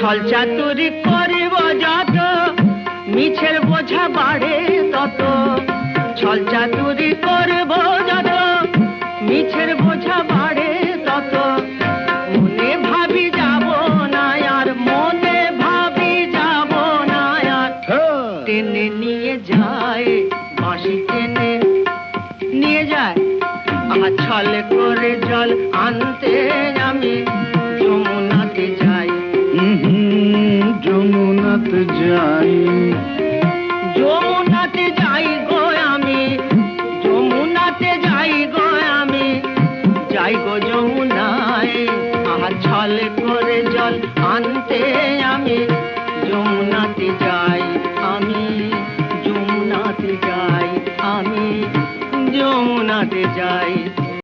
ছল চাতুরি করিব যত মিছের বোঝা বাড়ে তত ছল চাতুরি করব যত মিছের বোঝা বাড়ে তত মনে ভাবি যাব না আর মনে ভাবি যাব না আর টেনে নিয়ে যায় বাঁশি টেনে নিয়ে যায় আমার ছলে করে জল আনতে আমি যমুনাতে যাই যমুনাতে যাই যমুনাতে যাই গো আমি যমুনাতে যাই গো আমি যাই গো